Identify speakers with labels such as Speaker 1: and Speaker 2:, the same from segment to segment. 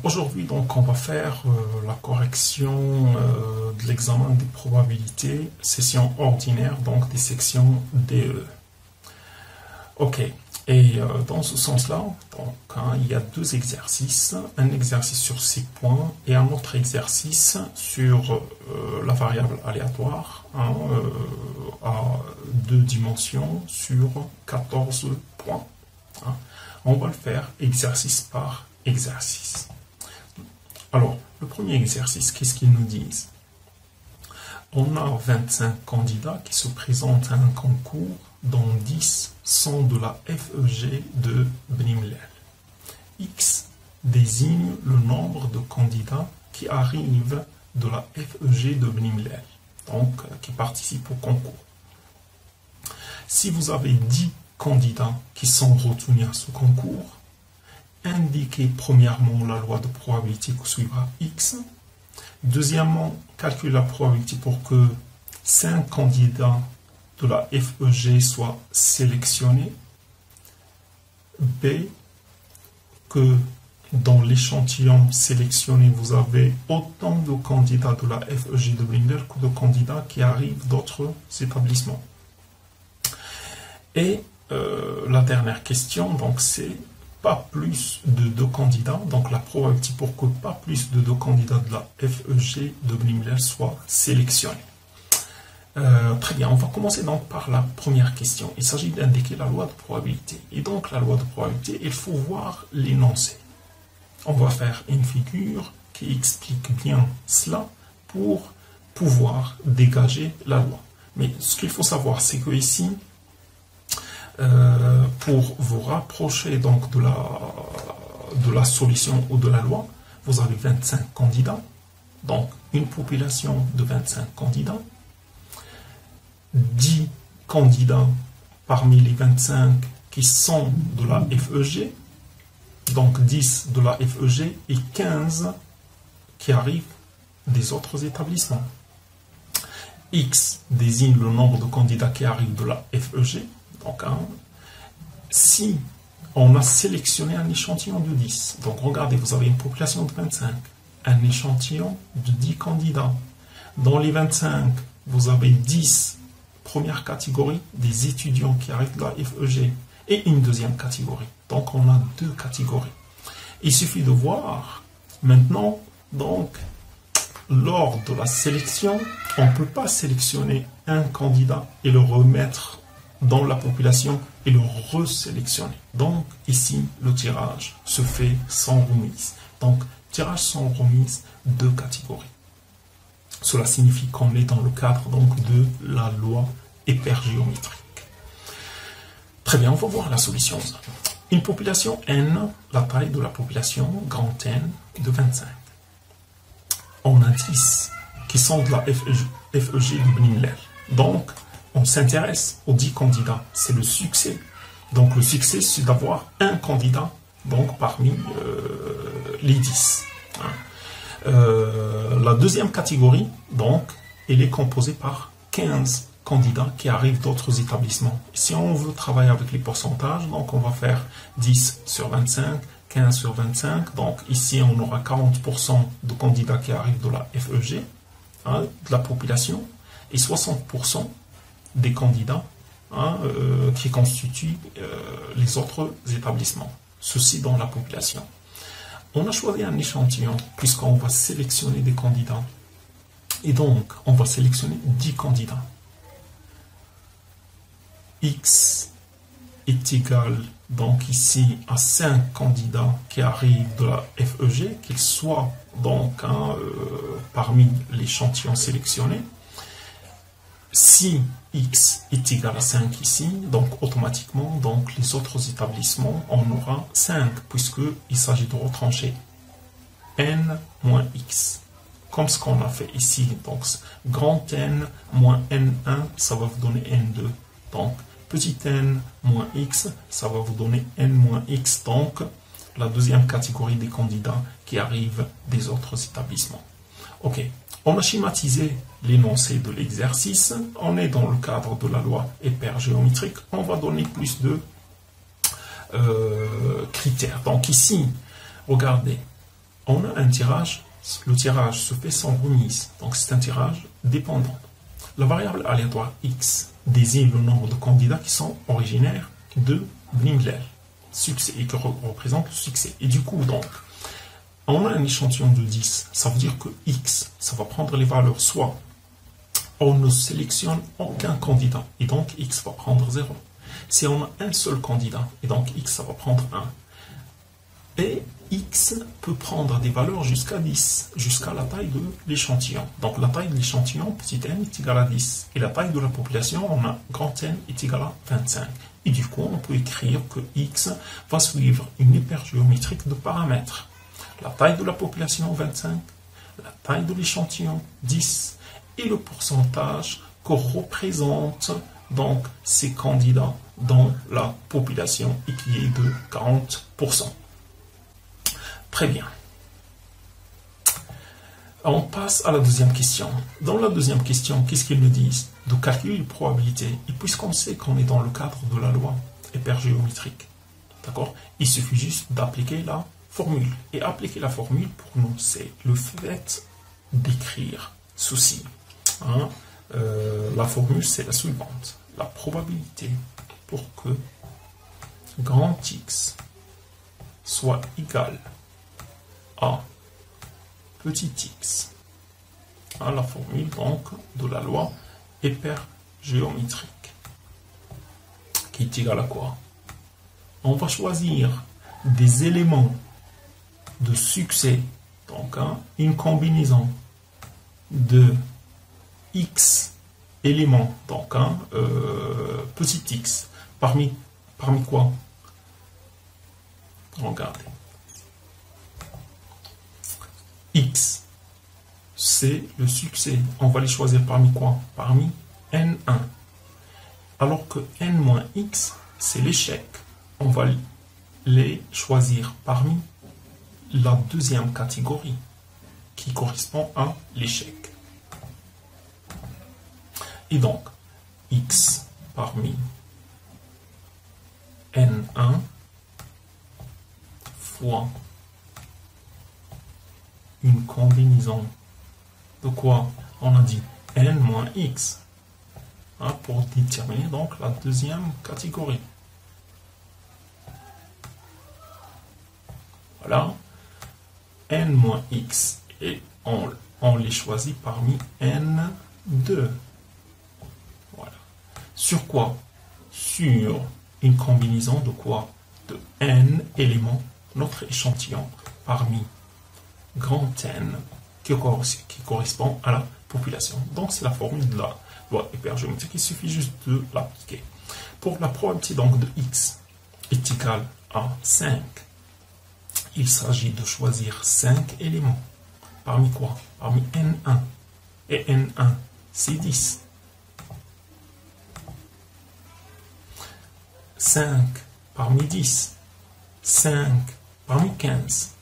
Speaker 1: Aujourd'hui, donc, on va faire la correction de l'examen des probabilités, session ordinaire, donc des sections DE. Ok, et dans ce sens-là, donc, il y a deux exercices, un exercice sur 6 points et un autre exercice sur la variable aléatoire à 2 dimensions sur 14 points. On va le faire exercice par exercice. Alors, le premier exercice, qu'est-ce qu'ils nous disent? On a 25 candidats qui se présentent à un concours dont 10 sont de la FEG de Bnimlel. X désigne le nombre de candidats qui arrivent de la FEG de Bnimlel, donc qui participent au concours. Si vous avez 10 candidats qui sont retenus à ce concours, indiquez premièrement la loi de probabilité que suivra X. Deuxièmement, calculez la probabilité pour que 5 candidats de la FEG soient sélectionnés. B, que dans l'échantillon sélectionné, vous avez autant de candidats de la FEG de Bnimlel que de candidats qui arrivent d'autres établissements. Et la dernière question, donc c'est pas plus de 2 candidats, donc la probabilité pour que pas plus de 2 candidats de la FEG de Bnimlel soient sélectionnés. Très bien, on va commencer donc par la première question. Il s'agit d'indiquer la loi de probabilité. Et donc la loi de probabilité, il faut voir l'énoncé. On va faire une figure qui explique bien cela pour pouvoir dégager la loi. Mais ce qu'il faut savoir, c'est que ici, pour vous rapprocher donc de la solution ou de la loi, vous avez 25 candidats, donc une population de 25 candidats, 10 candidats parmi les 25 qui sont de la FEG, donc 10 de la FEG et 15 qui arrivent des autres établissements. X désigne le nombre de candidats qui arrivent de la FEG. Donc, si on a sélectionné un échantillon de 10, donc regardez, vous avez une population de 25, un échantillon de 10 candidats. Dans les 25, vous avez 10, première catégorie, des étudiants qui arrivent de la FEG, et une deuxième catégorie. Donc, on a 2 catégories. Il suffit de voir, maintenant, donc, lors de la sélection, on ne peut pas sélectionner un candidat et le remettre dans la population et le resélectionner. Donc, ici, le tirage se fait sans remise. Donc, tirage sans remise, 2 catégories. Cela signifie qu'on est dans le cadre donc de la loi hypergéométrique. Très bien, on va voir la solution. Une population N, la taille de la population, grand N, de 25. On a 10 qui sont de la FEG de Bnimlel. Donc, on s'intéresse aux 10 candidats. C'est le succès. Donc, le succès, c'est d'avoir un candidat donc, parmi les 10. La deuxième catégorie, donc, elle est composée par 15 candidats qui arrivent d'autres établissements. Si on veut travailler avec les pourcentages, donc on va faire 10 sur 25, 15 sur 25. Donc, ici, on aura 40% de candidats qui arrivent de la FEG, de la population, et 60% des candidats qui constituent les autres établissements. Ceci dans la population. On a choisi un échantillon puisqu'on va sélectionner des candidats. Et donc, on va sélectionner 10 candidats. X est égal, donc ici, à 5 candidats qui arrivent de la FEG, qu'ils soient donc parmi l'échantillon sélectionné. Si X est égal à 5 ici, donc automatiquement, donc les autres établissements, on aura 5, puisqu'il s'agit de retrancher N moins X. Comme ce qu'on a fait ici, donc grand N moins N1, ça va vous donner N2. Donc, petit n moins x, ça va vous donner n moins x, donc la deuxième catégorie des candidats qui arrivent des autres établissements. Ok, on a schématisé l'énoncé de l'exercice, on est dans le cadre de la loi hypergéométrique, on va donner plus de critères. Donc ici, regardez, on a un tirage, le tirage se fait sans remise, donc c'est un tirage dépendant. La variable aléatoire x désigne le nombre de candidats qui sont originaires de Bling-Lehl, succès, et qui représentent le succès. Et du coup, donc, on a un échantillon de 10, ça veut dire que x, ça va prendre les valeurs soit on ne sélectionne aucun candidat, et donc x va prendre 0. Si on a un seul candidat, et donc x, ça va prendre 1. Et x peut prendre des valeurs jusqu'à 10, jusqu'à la taille de l'échantillon. Donc la taille de l'échantillon, petit n, est égale à 10. Et la taille de la population, on a grand n, est égale à 25. Et du coup, on peut écrire que x va suivre une hypergéométrique de paramètres. La taille de la population, 25. La taille de l'échantillon, 10. Et le pourcentage que représentent donc ces candidats dans la population, et qui est de 40%. Très bien. On passe à la deuxième question. Dans la deuxième question, qu'est-ce qu'ils nous disent? De calculer les probabilités. Et puisqu'on sait qu'on est dans le cadre de la loi hypergéométrique, d'accord, il suffit juste d'appliquer la formule. Et appliquer la formule, pour nous, c'est le fait d'écrire ceci. Hein? La formule, c'est la suivante. La probabilité pour que grand X soit égal à petit x, à la formule donc de la loi hypergéométrique, qui est égale à quoi? On va choisir des éléments de succès, donc une combinaison de x éléments, donc petit x, parmi quoi? Regardez. X, c'est le succès. On va les choisir parmi quoi? Parmi N1. Alors que N-X, c'est l'échec. On va les choisir parmi la deuxième catégorie, qui correspond à l'échec. Et donc, X parmi N1 fois une combinaison de quoi? On a dit n moins x, hein, pour déterminer donc la deuxième catégorie. Voilà, n moins x, et on les choisit parmi n2. Voilà. Sur quoi? Sur une combinaison de quoi? De n éléments, notre échantillon, parmi grand N qui correspond à la population. Donc c'est la formule de la loi hypergéométrique, il suffit juste de l'appliquer. Pour la probabilité donc de x est égale à 5, il s'agit de choisir 5 éléments. Parmi quoi? Parmi N1. Et N1, c'est 10. 5 parmi 10. 5 parmi 15.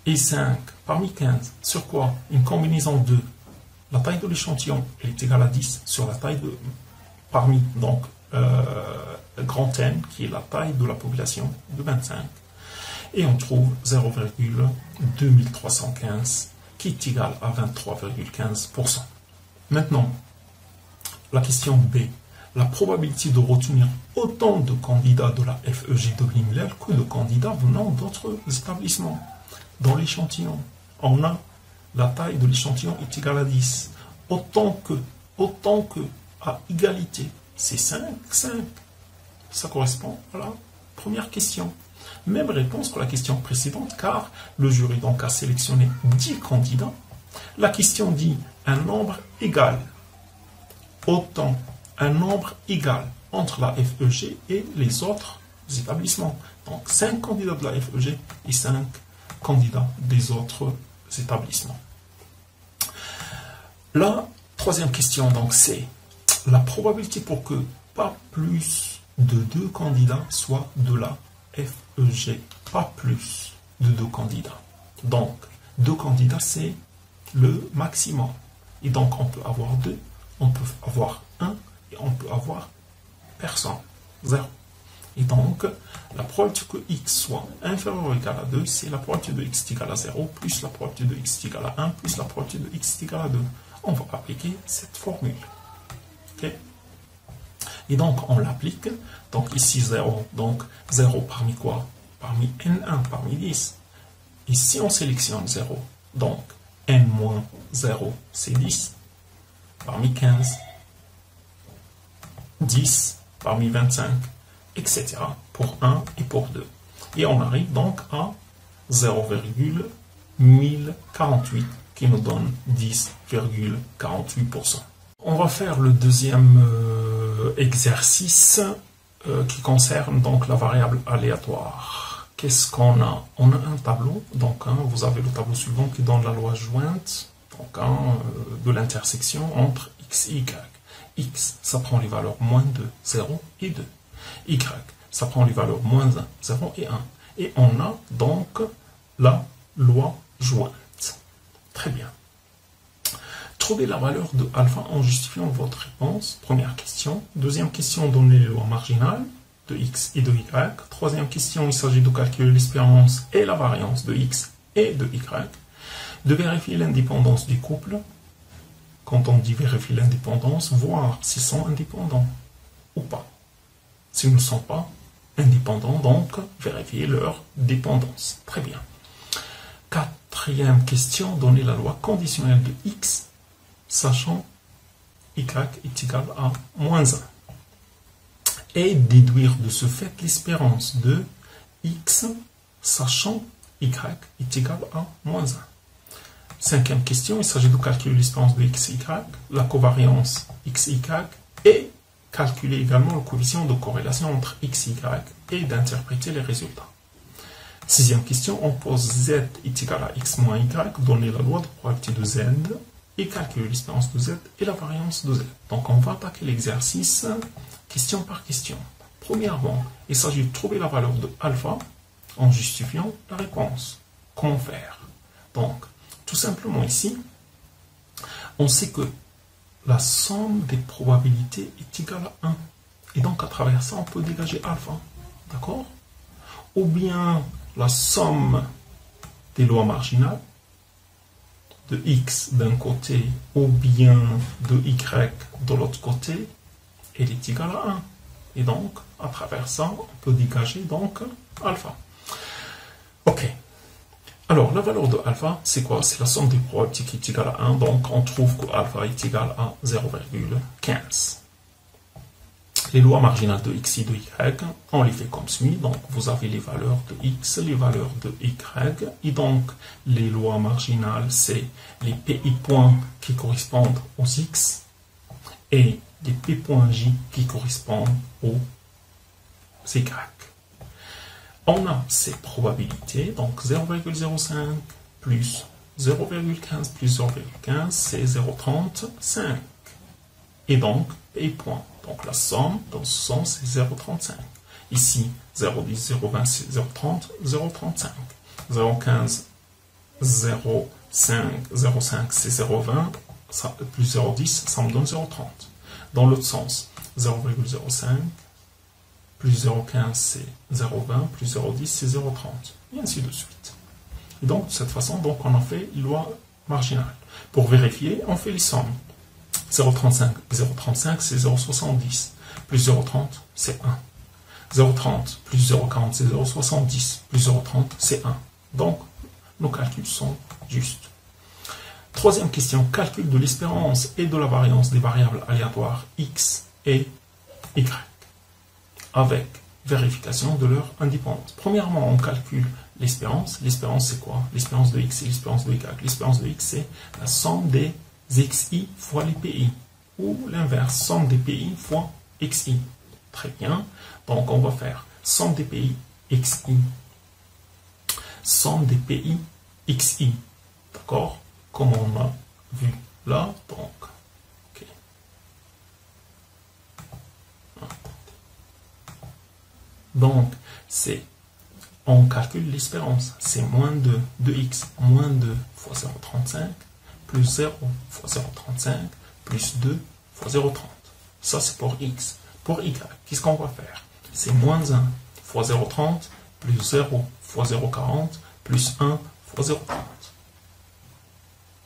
Speaker 1: Et 5 parmi 15, sur quoi? Une combinaison de la taille de l'échantillon est égale à 10 sur la taille de, parmi donc grand N, qui est la taille de la population de 25. Et on trouve 0,2315 qui est égal à 23,15%. Maintenant, la question B. La probabilité de retenir autant de candidats de la FEG de Bling-Lehl que de candidats venant d'autres établissements. Dans l'échantillon, on a la taille de l'échantillon est égale à 10. Autant que à égalité, c'est 5. Ça correspond à la première question. Même réponse que la question précédente, car le jury donc a sélectionné 10 candidats. La question dit un nombre égal. Autant un nombre égal entre la FEG et les autres établissements. Donc 5 candidats de la FEG et 5 candidats des autres établissements. La troisième question, donc, c'est la probabilité pour que pas plus de 2 candidats soient de la FEG. Pas plus de 2 candidats. Donc, 2 candidats, c'est le maximum. Et donc, on peut avoir 2, on peut avoir 1, et on peut avoir personne. 0. Et donc, la probabilité que x soit inférieur ou égal à 2, c'est la probabilité de x est égal à 0, plus la probabilité de x est égal à 1, plus la probabilité de x est égal à 2. On va appliquer cette formule. Okay. Et donc, on l'applique. Donc, ici, 0. Donc, 0 parmi quoi? Parmi n1, parmi 10. Et si on sélectionne 0, donc, n moins 0, c'est 10. Parmi 15. 10 parmi 25, etc. pour 1 et pour 2. Et on arrive donc à 0,1048 qui nous donne 10,48%. On va faire le deuxième exercice qui concerne donc la variable aléatoire. Qu'est-ce qu'on a? On a un tableau, donc vous avez le tableau suivant qui donne la loi jointe donc, de l'intersection entre x et y. X, ça prend les valeurs moins 2, 0 et 2. Y, ça prend les valeurs moins 1, 0 et 1. Et on a donc la loi jointe. Très bien. Trouvez la valeur de alpha en justifiant votre réponse. Première question. Deuxième question, donnez les lois marginales de x et de y. Troisième question, il s'agit de calculer l'espérance et la variance de x et de y. De vérifier l'indépendance du couple. Quand on dit vérifier l'indépendance, voir s'ils sont indépendants ou pas. S'ils ne sont pas indépendants, donc vérifier leur dépendance. Très bien. Quatrième question, donner la loi conditionnelle de x, sachant y est égal à moins 1. Et déduire de ce fait l'espérance de x, sachant y est égal à moins 1. Cinquième question, il s'agit de calculer l'espérance de x et y, la covariance x et y, et calculer également le coefficient de corrélation entre x et y, et d'interpréter les résultats. Sixième question, on pose z est égal à x moins y, donner la loi de probabilité de z, et calculer l'espérance de z et la variance de z. Donc on va attaquer l'exercice question par question. Premièrement, il s'agit de trouver la valeur de alpha en justifiant la réponse. Comment faire? Donc, tout simplement ici, on sait que la somme des probabilités est égale à 1. Et donc à travers ça, on peut dégager alpha. D'accord? Ou bien la somme des lois marginales de x d'un côté ou bien de y de l'autre côté, elle est égale à 1. Et donc, à travers ça, on peut dégager donc alpha. Ok. Alors, la valeur de alpha, c'est quoi? C'est la somme des probabilités qui est égale à 1. Donc, on trouve que alpha est égal à 0,15. Les lois marginales de x et de y, on les fait comme suit. Donc, vous avez les valeurs de x, les valeurs de y. Et donc, les lois marginales, c'est les pi points qui correspondent aux x et les p points j qui correspondent aux y. On a ces probabilités, donc 0,05 plus 0,15 plus 0,15, c'est 0,35. Et donc, P point. Donc la somme, dans ce sens, c'est 0,35. Ici, 0,10, 0,20, 0,30, 0,35. 0,15, 0,5, 0,5, c'est 0,20, plus 0,10, ça me donne 0,30. Dans l'autre sens, 0,05, plus 0,15 c'est 0,20, plus 0,10 c'est 0,30, et ainsi de suite. Et donc, de cette façon, donc, on a fait loi marginale. Pour vérifier, on fait les sommes. 0,35 et 0,35 c'est 0,70, plus 0,30 c'est 1. 0,30 plus 0,40 c'est 0,70, plus 0,30 c'est 1. Donc, nos calculs sont justes. Troisième question, calcul de l'espérance et de la variance des variables aléatoires x et y, avec vérification de leur indépendance. Premièrement, on calcule l'espérance. L'espérance, c'est quoi? L'espérance de x et l'espérance de y. L'espérance de x, c'est la somme des xi fois les pi, ou l'inverse, somme des pi fois xi. Très bien. Donc, on va faire somme des pi xi, somme des pi xi. D'accord? Comme on a vu là, donc. Okay. Donc, c'est, on calcule l'espérance. C'est moins 2 de x, moins 2 fois 0,35, plus 0 fois 0,35, plus 2 fois 0,30. Ça, c'est pour x. Pour y, qu'est-ce qu'on va faire? c'est moins 1 fois 0,30 plus 0 fois 0,40 plus 1 fois 0,30.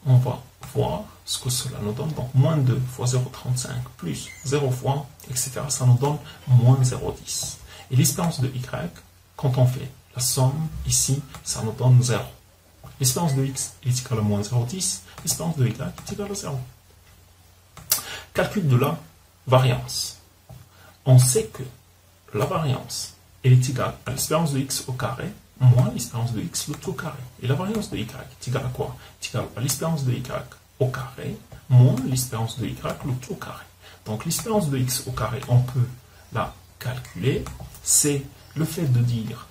Speaker 1: On va voir ce que cela nous donne. Donc, moins 2 fois 0,35 plus 0 fois, etc. Ça nous donne moins 0,10. Et l'espérance de y, quand on fait la somme ici, ça nous donne 0. L'espérance de x est égale à moins 0,10. L'espérance de y est égale à 0. Calcul de la variance. On sait que la variance elle est égale à l'espérance de x au carré moins l'espérance de x le tout au carré. Et la variance de y est égale à quoi? C'est égal à l'espérance de y au carré moins l'espérance de y le tout au carré. Donc l'espérance de x au carré, on peut la calculer. C'est le fait de dire,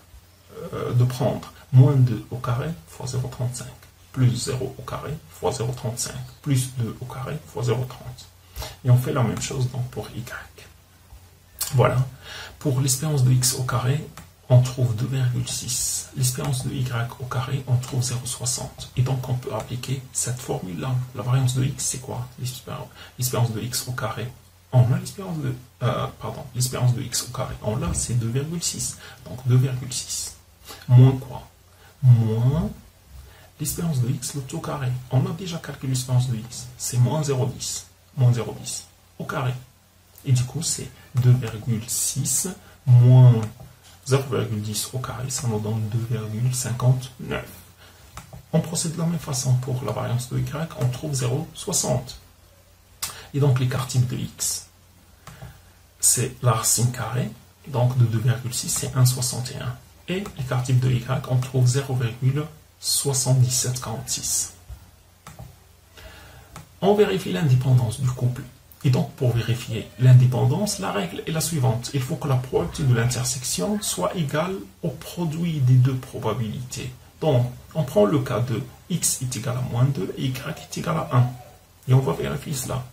Speaker 1: de prendre moins 2 au carré fois 0,35 plus 0 au carré fois 0,35 plus 2 au carré fois 0,30. Et on fait la même chose donc pour y. Voilà. Pour l'espérance de x au carré, on trouve 2,6. L'espérance de y au carré, on trouve 0,60. Et donc on peut appliquer cette formule-là. La variance de x, c'est quoi? L'espérance de x au carré. On a l'espérance de, l'espérance de x au carré. On l'a, c'est 2,6. Donc 2,6. Moins quoi? Moins l'espérance de x le tout au carré. On a déjà calculé l'espérance de x. C'est moins 0,10. Moins 0,10 au carré. Et du coup, c'est 2,6 moins 0,10 au carré. Ça nous donne 2,59. On procède de la même façon pour la variance de y. On trouve 0,60. Et donc, l'écart type de x, c'est la racine carrée. Donc, de 2,6, c'est 1,61. Et l'écart type de y, on trouve 0,7746. On vérifie l'indépendance du couple. Et donc, pour vérifier l'indépendance, la règle est la suivante. Il faut que la probabilité de l'intersection soit égale au produit des deux probabilités. Donc, on prend le cas de x est égal à moins 2 et y est égal à 1. Et on va vérifier cela.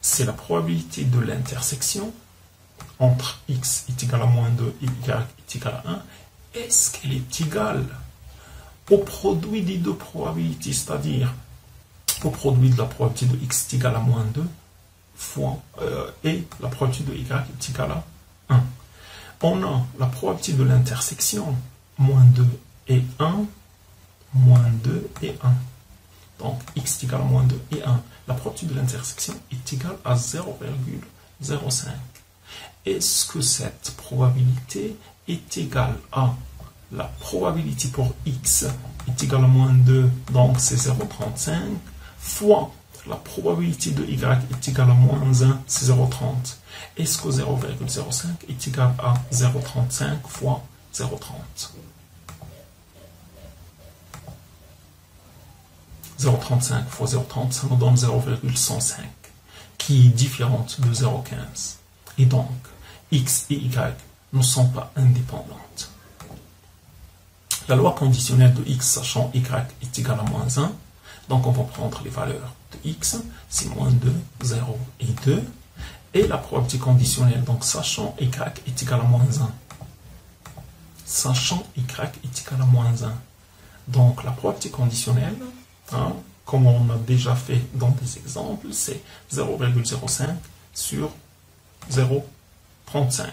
Speaker 1: C'est la probabilité de l'intersection entre x est égal à moins 2 et y est égal à 1. Est-ce qu'elle est égale au produit des deux probabilités, c'est-à-dire au produit de la probabilité de x est égal à moins 2 fois, et la probabilité de y est égale à 1. On a la probabilité de l'intersection, moins 2 et 1, moins 2 et 1. Donc, x est égal à moins 2 et 1. La probabilité de l'intersection est égale à 0,05. Est-ce que cette probabilité est égale à la probabilité pour x est égale à moins 2, donc c'est 0,35, fois la probabilité de y est égale à moins 1, c'est 0,30. Est-ce que 0,05 est égal à 0,35 fois 0,30? 0,35 fois 0,30, ça nous donne 0,105, qui est différente de 0,15. Et donc, x et y ne sont pas indépendantes. La loi conditionnelle de x sachant y est égale à moins 1, donc on va prendre les valeurs de x, c'est moins 2, 0 et 2, et la probabilité conditionnelle, donc sachant y est égal à moins 1. Sachant y est égal à moins 1. Donc la probabilité conditionnelle, comme on a déjà fait dans des exemples, c'est 0,05 sur 0,35.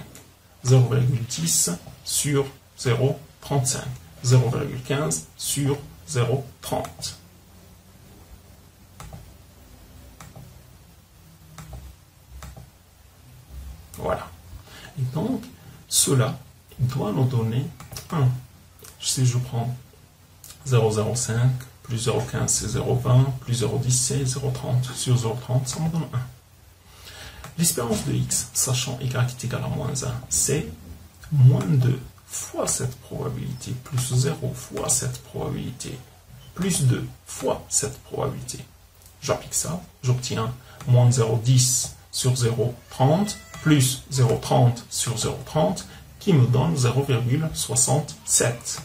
Speaker 1: 0,10 sur 0,35. 0,15 sur 0,30. Voilà. Et donc, cela doit nous donner 1. Si je prends 0,05 plus 0,15 c'est 0,20 plus 0,10 c'est 0,30 sur 0,30, ça me donne 1. L'espérance de x, sachant y est égal à moins 1, c'est moins 2 fois cette probabilité plus 0 fois cette probabilité plus 2 fois cette probabilité. J'applique ça, j'obtiens moins 0,10 sur 0,30 plus 0,30 sur 0,30 qui me donne 0,67.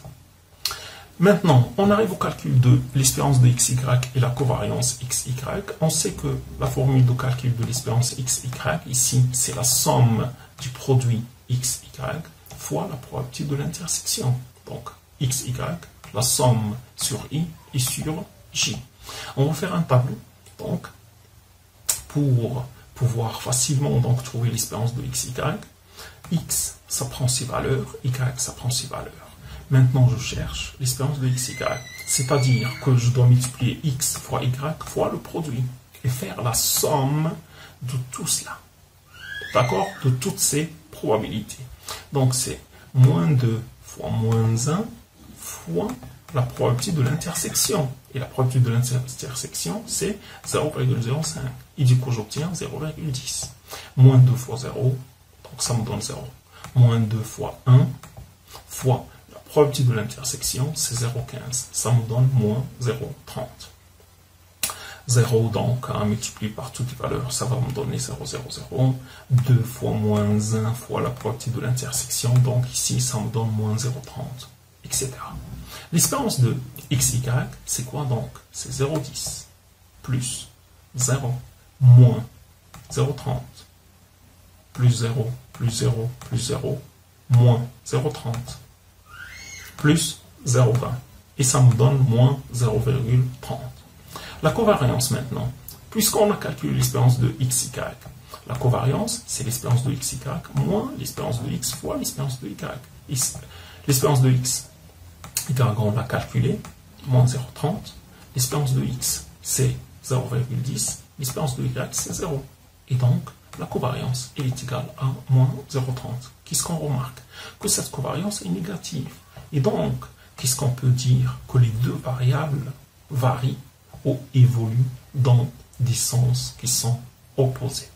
Speaker 1: Maintenant, on arrive au calcul de l'espérance de xy et la covariance xy. On sait que la formule de calcul de l'espérance xy, ici, c'est la somme du produit xy fois la probabilité de l'intersection. Donc, xy, la somme sur i et sur j. On va faire un tableau, donc, pour pouvoir facilement donc, trouver l'espérance de xy. X, ça prend ses valeurs, Y, ça prend ses valeurs. Maintenant, je cherche l'espérance de x, y. C'est-à-dire que je dois multiplier x fois y fois le produit et faire la somme de tout cela. D'accord? De toutes ces probabilités. Donc, c'est moins 2 fois moins 1 fois la probabilité de l'intersection. Et la probabilité de l'intersection, c'est 0,05. Et du coup, j'obtiens 0,10. Moins 2 fois 0, donc ça me donne 0. Moins 2 fois 1 fois la probabilité de l'intersection, c'est 0,15. Ça me donne moins 0,30. 0, donc, multiplié par toutes les valeurs, ça va me donner 0,00. 2 fois moins 1 fois la probabilité de l'intersection, donc ici, ça me donne moins 0,30, etc. L'espérance de xy, c'est quoi donc? C'est 0,10 plus 0 moins 0,30 plus 0 plus 0 plus 0 moins 0,30 plus 0,20. Et ça me donne moins 0,30. La covariance maintenant, puisqu'on a calculé l'espérance de xy, la covariance, c'est l'espérance de xy moins l'espérance de x fois l'espérance de y. L'espérance de x, on l'a calculé, moins 0,30. L'espérance de x, c'est 0,10. L'espérance de y, c'est 0. Et donc, la covariance, elle est égale à moins 0,30. Qu'est-ce qu'on remarque? Que cette covariance est négative. Et donc, qu'est-ce qu'on peut dire? Que les deux variables varient ou évoluent dans des sens qui sont opposés.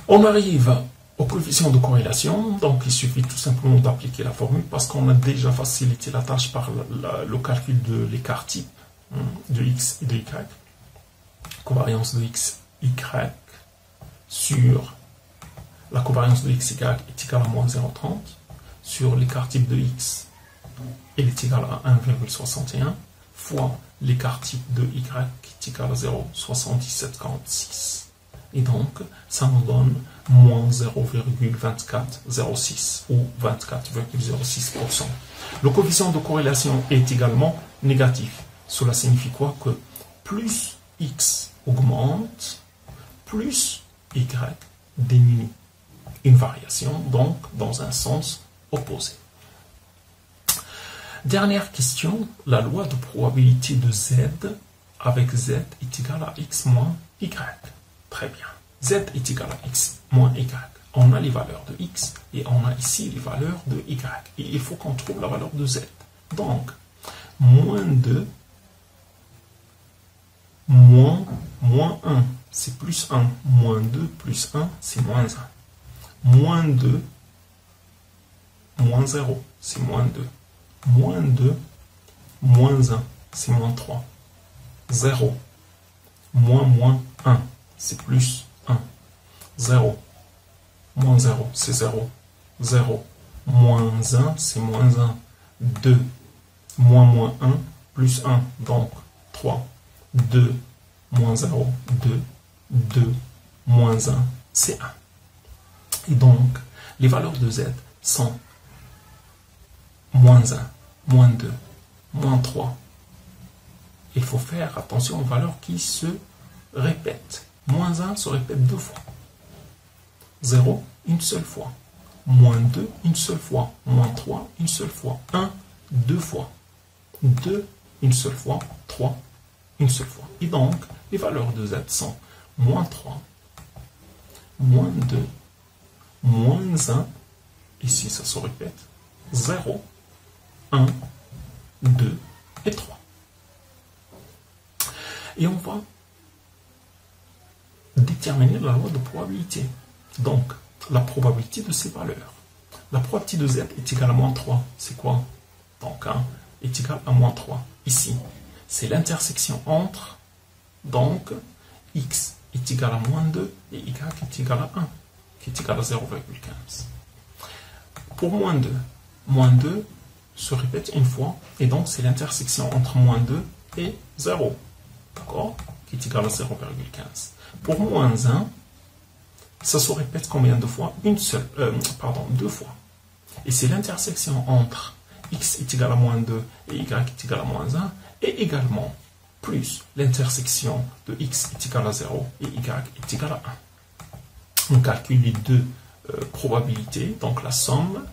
Speaker 1: On arrive au coefficient de corrélation, donc il suffit tout simplement d'appliquer la formule parce qu'on a déjà facilité la tâche par le calcul de l'écart type de x et de y. Covariance de x, y sur la covariance de x, y est égale à moins 0,30 sur l'écart type de x, elle est égale à 1,61 fois l'écart type de y qui est égal à 0,7746. Et donc, ça nous donne moins 0,2406 ou 24,06%. Le coefficient de corrélation est également négatif. Cela signifie quoi? Que plus x augmente, plus y diminue. Une variation, donc, dans un sens opposé. Dernière question, la loi de probabilité de z avec z est égale à x moins y. Très bien. Z est égal à x moins y. On a les valeurs de x et on a ici les valeurs de y. Et il faut qu'on trouve la valeur de z. Donc, moins 2, moins 1, c'est plus 1. Moins 2 plus 1, c'est moins 1. Moins 2, moins 0, c'est moins 2. Moins 2, moins 1, c'est moins 3. 0, moins 1, c'est plus 1. 0, moins 0, c'est 0. 0, moins 1, c'est moins 1. 2, moins 1, plus 1, donc 3. 2, moins 0, 2. 2, moins 1, c'est 1. Et donc, les valeurs de z sont moins 1, moins 2, moins 3. Il faut faire attention aux valeurs qui se répètent. Moins 1 se répète deux fois. 0, une seule fois. Moins 2, une seule fois. Moins 3, une seule fois. 1, deux fois. 2, une seule fois. 3, une seule fois. Et donc, les valeurs de z sont moins 3, moins 2, moins 1, ici ça se répète, 0, 1, 2 et 3. Et on va déterminer la loi de probabilité. Donc, la probabilité de ces valeurs. La probabilité de z est égale à moins 3. C'est quoi? Donc, 1 est égal à moins 3. Ici, c'est l'intersection entre, donc, x est égal à moins 2 et y est égal à 1, qui est égal à 0,15. Pour moins 2 se répète une fois, et donc c'est l'intersection entre moins 2 et 0, d'accord, qui est égal à 0,15. Pour moins 1, ça se répète combien de fois? Deux fois. Et c'est l'intersection entre x est égal à moins 2 et y est égal à moins 1, et également plus l'intersection de x est égal à 0 et y est égal à 1. on calcule les deux probabilités, donc la somme,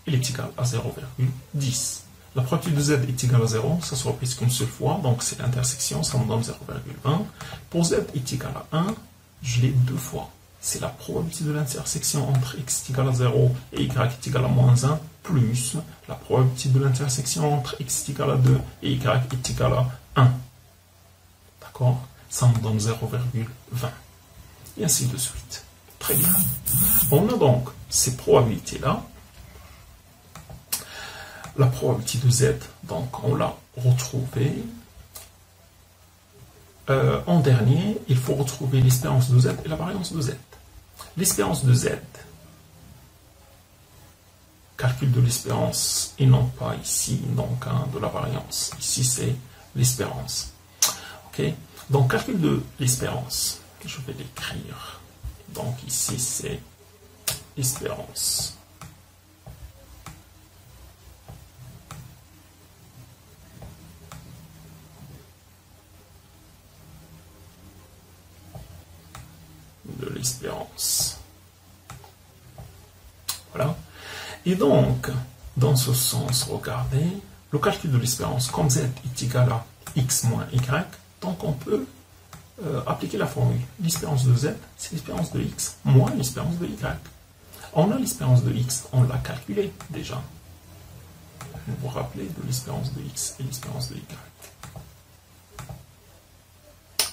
Speaker 1: elle est égale à 0,10. La probabilité de z est égale à 0, ça se répète qu'une seule fois, donc c'est l'intersection, ça me donne 0,20. Pour z est égal à 1, je l'ai deux fois. C'est la probabilité de l'intersection entre x est égal à 0 et y est égal à moins 1, plus la probabilité de l'intersection entre x est égal à 2 et y est égal à 1. D'accord? Ça me donne 0,20. Et ainsi de suite. Très bien. On a donc ces probabilités-là. La probabilité de z, donc on l'a retrouvée. En dernier, il faut retrouver l'espérance de z et la variance de z. L'espérance de z, calcul de l'espérance et non pas ici, donc de la variance. Ici, c'est l'espérance. Ok? Donc, calcul de l'espérance, je vais l'écrire. Donc, ici, c'est espérance. De l'espérance. Voilà. Et donc, dans ce sens, regardez, le calcul de l'espérance, comme z est égal à x moins y, donc on peut appliquer la formule. L'espérance de z, c'est l'espérance de x moins l'espérance de y. On a l'espérance de x, on l'a calculé déjà. Vous vous rappelez de l'espérance de x et l'espérance de y.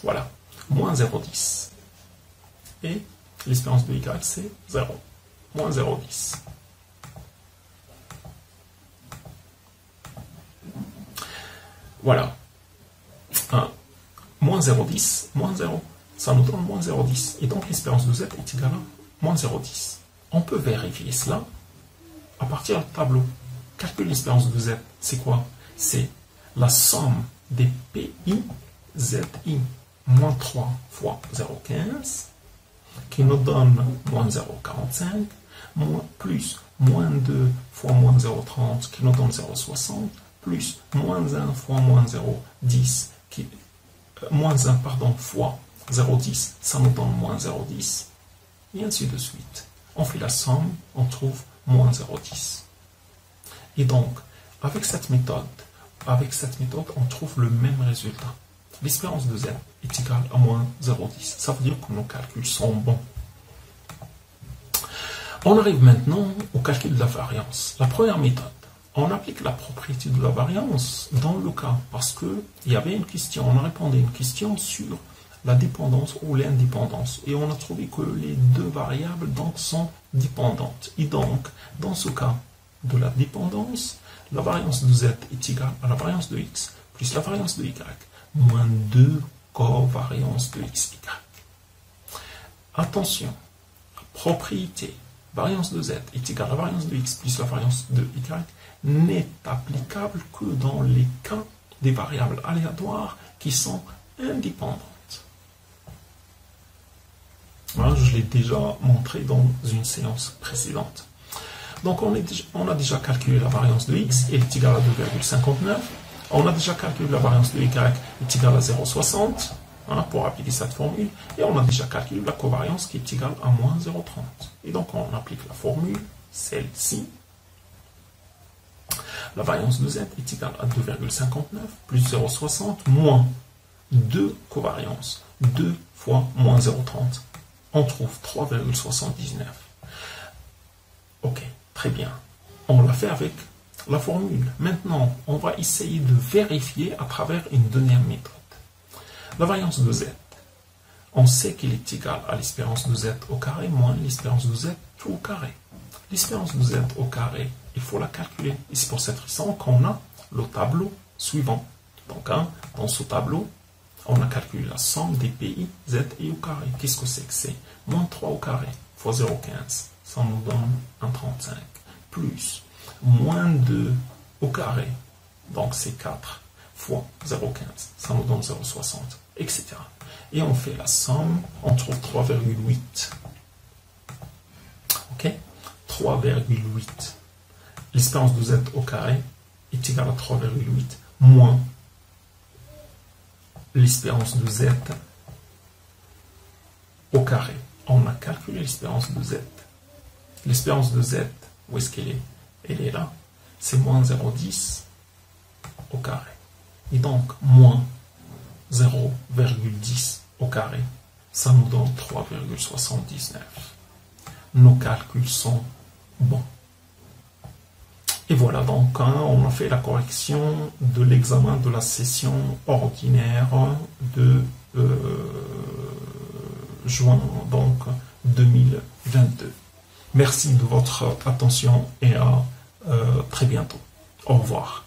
Speaker 1: Voilà. Moins 0,10. Et l'espérance de y, c'est 0. Moins 0,10. Voilà. Moins 0,10, moins 0. Ça nous donne moins 0,10. Et donc l'espérance de z est égale à moins 0,10. On peut vérifier cela à partir du tableau. Calcul l'espérance de z, c'est quoi? C'est la somme des PI, ZI, moins 3 fois 0,15, qui nous donne moins 0,45, plus moins 2 fois moins 0,30, qui nous donne 0,60, plus moins 1 fois moins 0,10, moins 1 pardon, fois 0,10, ça nous donne moins 0,10, et ainsi de suite. On fait la somme, on trouve moins 0,10. Et donc, avec cette méthode, on trouve le même résultat. L'espérance de z est égale à moins 0,10. Ça veut dire que nos calculs sont bons. On arrive maintenant au calcul de la variance. La première méthode, on applique la propriété de la variance dans le cas, parce qu'il y avait une question, on a répondu à une question sur la dépendance ou l'indépendance, et on a trouvé que les deux variables donc sont dépendantes. Et donc, dans ce cas de la dépendance, la variance de z est égale à la variance de x plus la variance de y, moins 2 covariance de x, y. Attention, propriété, variance de z est égale à la variance de x plus la variance de y n'est applicable que dans les cas des variables aléatoires qui sont indépendantes. Voilà, je l'ai déjà montré dans une séance précédente. Donc on a déjà calculé la variance de x, elle est égale à 2,59. On a déjà calculé la variance de y est égale à 0,60 pour appliquer cette formule. Et on a déjà calculé la covariance qui est égale à moins 0,30. Et donc on applique la formule, celle-ci. La variance de z est égale à 2,59 plus 0,60 moins 2 covariances. 2 fois moins 0,30. On trouve 3,79. Ok, très bien. On l'a fait avec la formule. Maintenant, on va essayer de vérifier à travers une deuxième méthode. La variance de z. On sait qu'elle est égale à l'espérance de z au carré moins l'espérance de z tout au carré. L'espérance de z au carré, il faut la calculer. Et c'est pour cette raison qu'on a le tableau suivant. Donc, dans ce tableau, on a calculé la somme des PI, z et au carré. Qu'est-ce que c'est que c'est? Moins 3 au carré fois 0,15. Ça nous donne 1,35. Plus moins 2 au carré. Donc, c'est 4 fois 0,15. Ça nous donne 0,60, etc. Et on fait la somme, on trouve 3,8. Ok? 3,8. L'espérance de z au carré est égale à 3,8 moins l'espérance de z au carré on a calculé l'espérance de Z. L'espérance de Z, où est-ce qu'elle est? Elle est là. C'est moins 0,10 au carré. Et donc, moins 0,10 au carré, ça nous donne 3,79. Nos calculs sont bons. Et voilà, donc, on a fait la correction de l'examen de la session ordinaire de juin donc 2022. Merci de votre attention et à très bientôt. Au revoir.